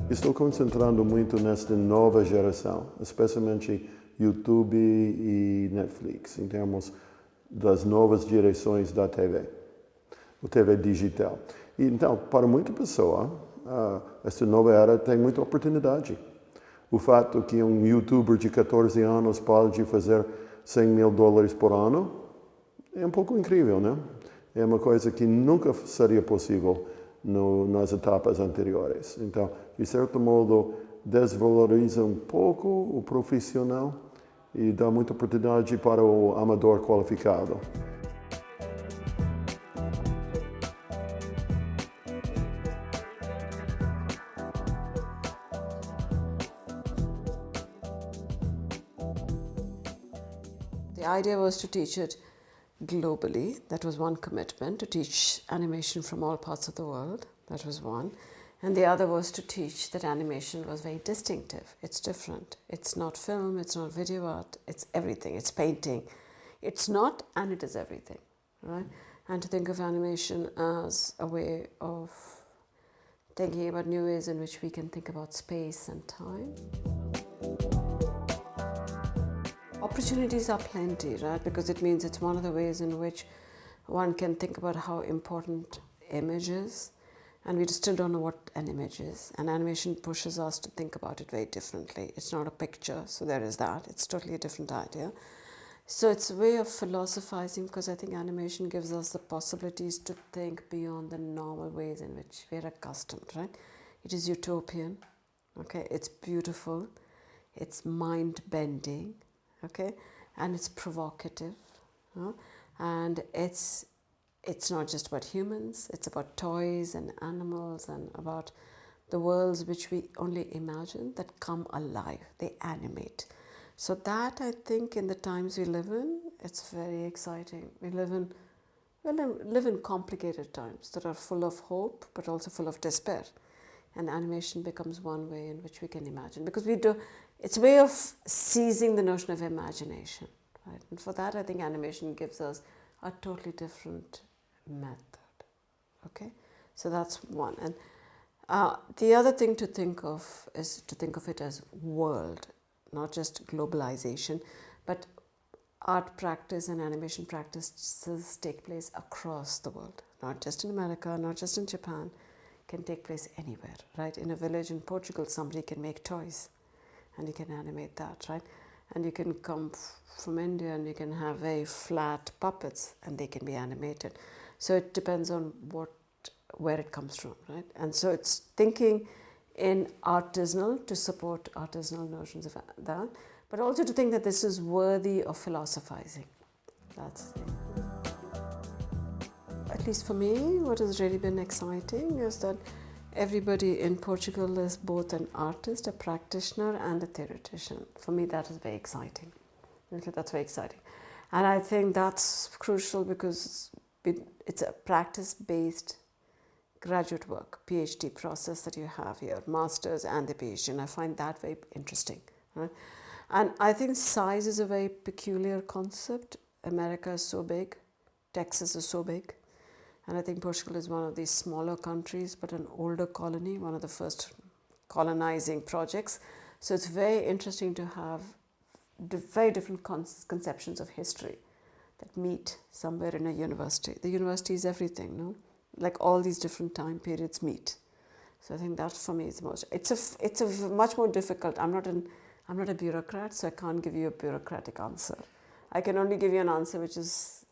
Estou concentrando muito nesta nova geração, especialmente YouTube e Netflix, em termos das novas direções da TV, o TV digital. E, então, para muita pessoa, esta nova era tem muita oportunidade. O fato que um youtuber de 14 anos pode fazer $100 mil por ano é um pouco incrível, né? É uma coisa que nunca seria possível nas etapas anteriores. Então, de certo modo, desvaloriza um pouco o profissional e dá muita oportunidade para o amador qualificado. The idea was to teach it globally. That was one commitment, to teach animation from all parts of the world. That was one. And the other was to teach that animation was very distinctive. It's different. It's not film, it's not video art, it's everything. It's painting. It's not, and it is everything, right? And to think of animation as a way of thinking about new ways in which we can think about space and time. Opportunities are plenty, right? Because it means it's one of the ways in which one can think about how important image is. And we still don't know what an image is. And animation pushes us to think about it very differently. It's not a picture, so there is that. It's totally a different idea. So it's a way of philosophizing, because I think animation gives us the possibilities to think beyond the normal ways in which we're accustomed, right? It is utopian, okay? It's beautiful, it's mind-bending, okay? And it's provocative, and it's not just about humans, it's about toys and animals and about the worlds which we only imagine that come alive, they animate. So that, I think, in the times we live in, it's very exciting. We live in complicated times that are full of hope, but also full of despair. And animation becomes one way in which we can imagine. Because it's a way of seizing the notion of imagination, right? And for that, I think animation gives us a totally different method, okay? So that's one. And the other thing to think of is to think of it as world, not just globalization, but art practice and animation practices take place across the world, not just in America, not just in Japan, can take place anywhere, right? In a village in Portugal, somebody can make toys and you can animate that, right? And you can come from India and you can have very flat puppets and they can be animated. So it depends on where it comes from, right? And so it's thinking in artisanal to support artisanal notions of that, but also to think that this is worthy of philosophizing. That's the thing. At least for me, what has really been exciting is that everybody in Portugal is both an artist, a practitioner, and a theoretician. For me, that is very exciting. Okay, that's very exciting. And I think that's crucial because it's a practice-based graduate work, PhD process that you have here, master's and the PhD, and I find that very interesting. Right? And I think size is a very peculiar concept. America is so big, Texas is so big, and I think Portugal is one of these smaller countries, but an older colony, one of the first colonizing projects. So it's very interesting to have very different conceptions of history that meet somewhere in a university. The university is everything, no? Like all these different time periods meet. So I think that for me is the most. It's a much more difficult. I'm not a bureaucrat, so I can't give you a bureaucratic answer. I can only give you an answer which is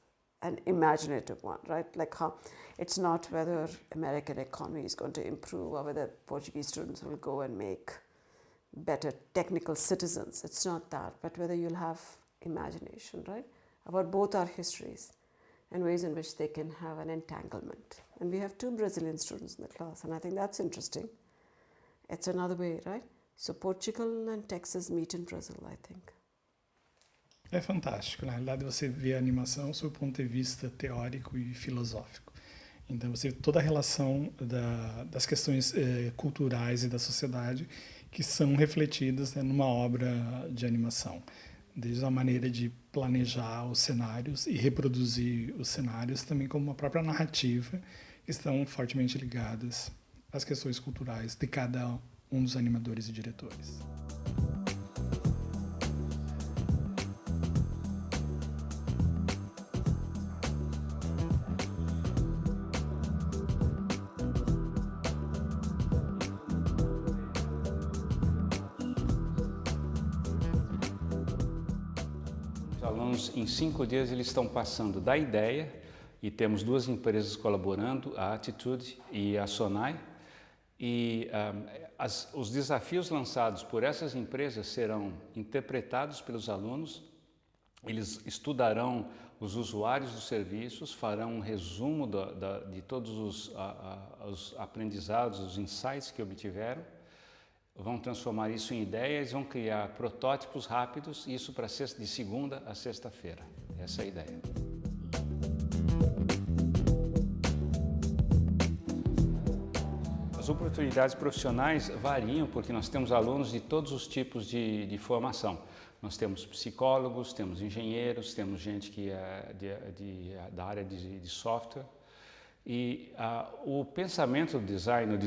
an imaginative one, right? Like how it's not whether American economy is going to improve or whether Portuguese students will go and make better technical citizens. It's not that, but whether you'll have imagination, right? About both our histories and ways in which they can have an entanglement. And we have 2 Brazilian students in the class, and I think that's interesting. It's another way, right? So Portugal and Texas meet in Brazil, I think. É fantástico, na realidade você vê a animação sob o ponto de vista teórico e filosófico. Então você vê toda a relação das questões culturais e da sociedade que são refletidas, né, numa obra de animação. Desde a maneira de planejar os cenários e reproduzir os cenários, também como uma própria narrativa, que estão fortemente ligadas às questões culturais de cada um dos animadores e diretores. Os alunos, em 5 dias, eles estão passando da ideia, e temos 2 empresas colaborando, a Atitude e a Sonai, e os desafios lançados por essas empresas serão interpretados pelos alunos. Eles estudarão os usuários dos serviços, farão um resumo de todos os aprendizados, os insights que obtiveram, vão transformar isso em ideias, vão criar protótipos rápidos, isso para de segunda a sexta-feira. Essa é a ideia. As oportunidades profissionais variam porque nós temos alunos de todos os tipos de formação. Nós temos psicólogos, temos engenheiros, temos gente que é da área de software. E o pensamento do design,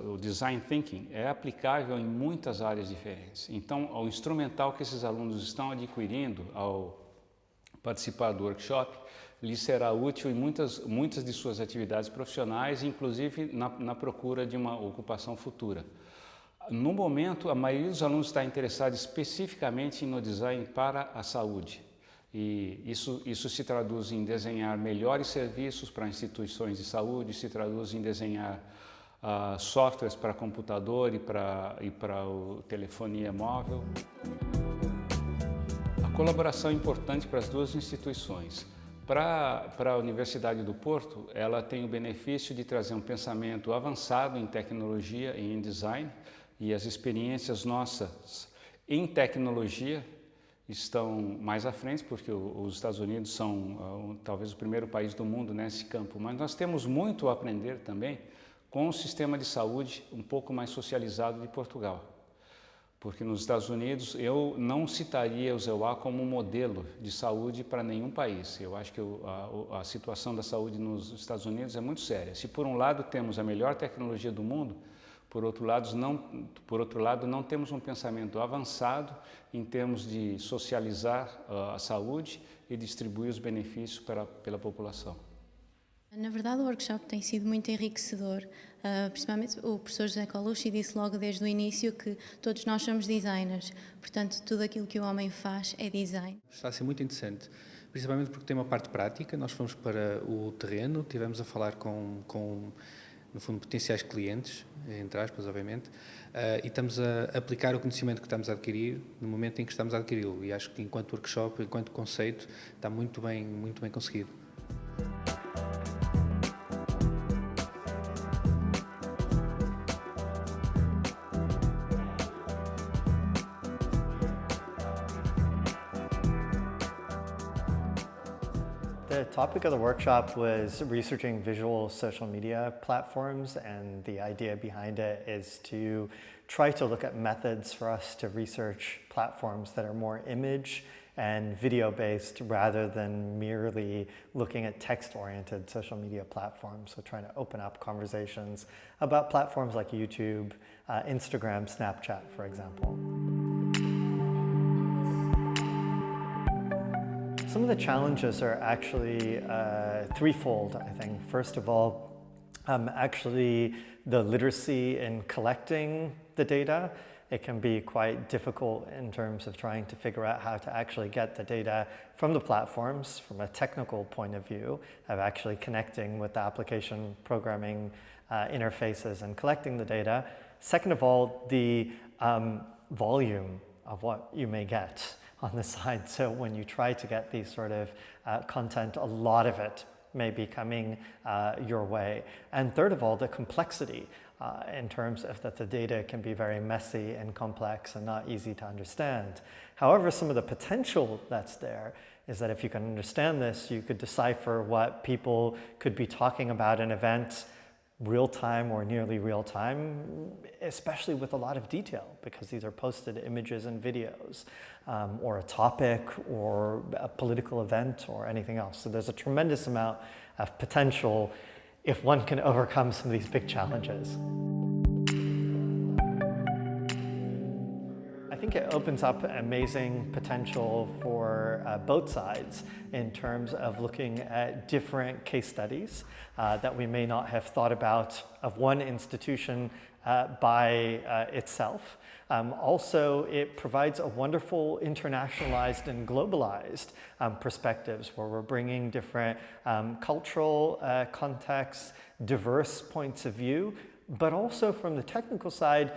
o design thinking, é aplicável em muitas áreas diferentes. Então, o instrumental que esses alunos estão adquirindo ao participar do workshop lhes será útil em muitas de suas atividades profissionais, inclusive na procura de uma ocupação futura. No momento, a maioria dos alunos está interessada especificamente no design para a saúde. E isso se traduz em desenhar melhores serviços para instituições de saúde, se traduz em desenhar softwares para computador e para telefonia móvel. A colaboração é importante para as 2 instituições. Para a Universidade do Porto, ela tem o benefício de trazer um pensamento avançado em tecnologia e em design, e as experiências nossas em tecnologia estão mais à frente, porque os Estados Unidos são talvez o primeiro país do mundo nesse campo, mas nós temos muito a aprender também com o sistema de saúde um pouco mais socializado de Portugal. Porque nos Estados Unidos eu não citaria o ZEUA como um modelo de saúde para nenhum país. Eu acho que a situação da saúde nos Estados Unidos é muito séria. Se por um lado temos a melhor tecnologia do mundo, por outro lado não temos um pensamento avançado em termos de socializar a saúde e distribuir os benefícios pela população. Na verdade, o workshop tem sido muito enriquecedor, principalmente o professor José Colucci disse logo desde o início que todos nós somos designers, portanto tudo aquilo que o homem faz é design. Está a ser muito interessante, principalmente porque tem uma parte prática. Nós fomos para o terreno, tivemos a falar com no fundo, potenciais clientes, entre aspas, obviamente, e estamos a aplicar o conhecimento que estamos a adquirir no momento em que estamos a adquiri-lo. E acho que enquanto workshop, enquanto conceito, está muito bem conseguido. The topic of the workshop was researching visual social media platforms, and the idea behind it is to try to look at methods for us to research platforms that are more image and video-based rather than merely looking at text-oriented social media platforms. So trying to open up conversations about platforms like YouTube, Instagram, Snapchat, for example. Some of the challenges are actually threefold, I think. First of all, actually the literacy in collecting the data. It can be quite difficult in terms of trying to figure out how to actually get the data from the platforms from a technical point of view of actually connecting with the application programming interfaces and collecting the data. Second of all, the volume of what you may get on the side. So when you try to get these sort of content, a lot of it may be coming your way. And third of all, the complexity in terms of that the data can be very messy and complex and not easy to understand. However, some of the potential that's there is that if you can understand this, you could decipher what people could be talking about in events real time or nearly real time, especially with a lot of detail, because these are posted images and videos, or a topic or a political event or anything else. So there's a tremendous amount of potential if one can overcome some of these big challenges. think it opens up amazing potential for both sides in terms of looking at different case studies that we may not have thought about of one institution by itself. Also, it provides a wonderful internationalized and globalized perspectives where we're bringing different cultural contexts, diverse points of view, but also from the technical side,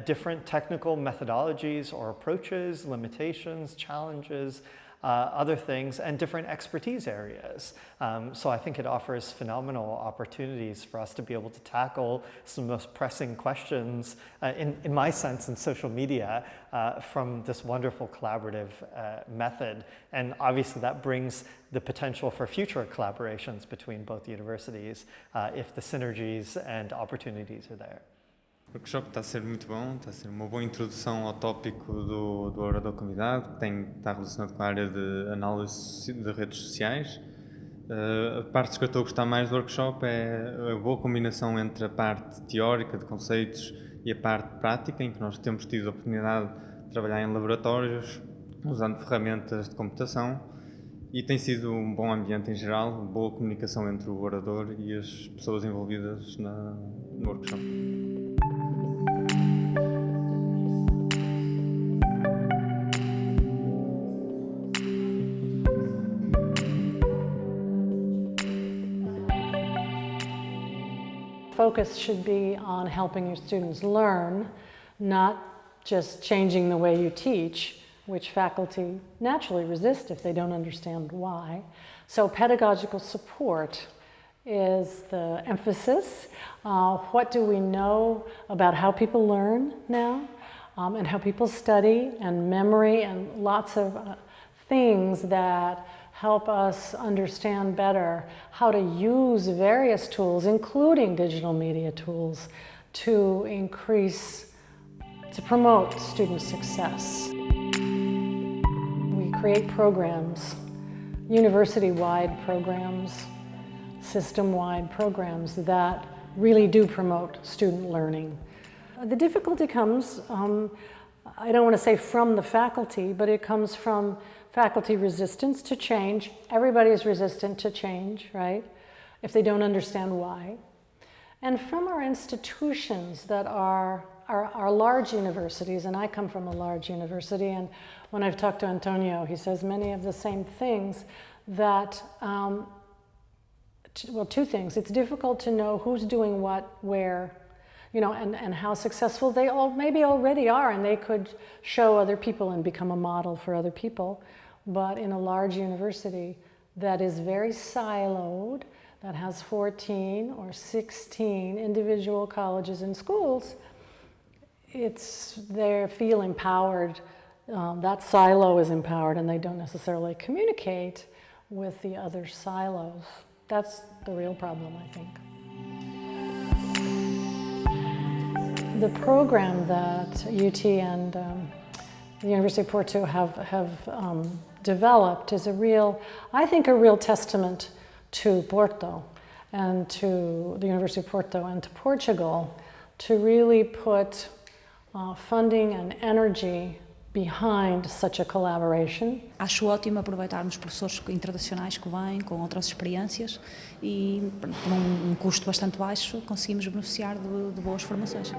different technical methodologies or approaches, limitations, challenges, other things, and different expertise areas. So I think it offers phenomenal opportunities for us to be able to tackle some of the most pressing questions, in my sense, in social media from this wonderful collaborative method. And obviously that brings the potential for future collaborations between both universities if the synergies and opportunities are there. O workshop está a ser muito bom, está a ser uma boa introdução ao tópico do orador convidado, que está relacionado com a área de análise de redes sociais. A parte que eu estou a gostar mais do workshop é a boa combinação entre a parte teórica de conceitos e a parte prática, em que nós temos tido a oportunidade de trabalhar em laboratórios, usando ferramentas de computação, e tem sido um bom ambiente em geral, boa comunicação entre o orador e as pessoas envolvidas no workshop. Focus should be on helping your students learn, not just changing the way you teach, which faculty naturally resist if they don't understand why. So pedagogical support is the emphasis. What do we know about how people learn now, and how people study, and memory, and lots of things that help us understand better how to use various tools, including digital media tools, to promote student success. We create programs, university-wide programs, system-wide programs that really do promote student learning. The difficulty comes, I don't want to say from the faculty, but it comes from faculty resistance to change. Everybody is resistant to change, right? If they don't understand why. And from our institutions that are large universities, and I come from a large university, and when I've talked to Antonio, he says many of the same things that, well, two things. It's difficult to know who's doing what, where, you know, and how successful they all maybe already are, and they could show other people and become a model for other people. But in a large university that is very siloed, that has 14 or 16 individual colleges and schools, they feel empowered. That silo is empowered, and they don't necessarily communicate with the other silos. That's the real problem, I think. The program that UT and the University of Porto have developed is I think a real testament to Porto and to the University of Porto and to Portugal to really put funding and energy behind such a collaboration. Acho ótimo aproveitarmos professores internacionais que vêm com outras experiências e, por um custo bastante baixo, conseguimos beneficiar de boas formações.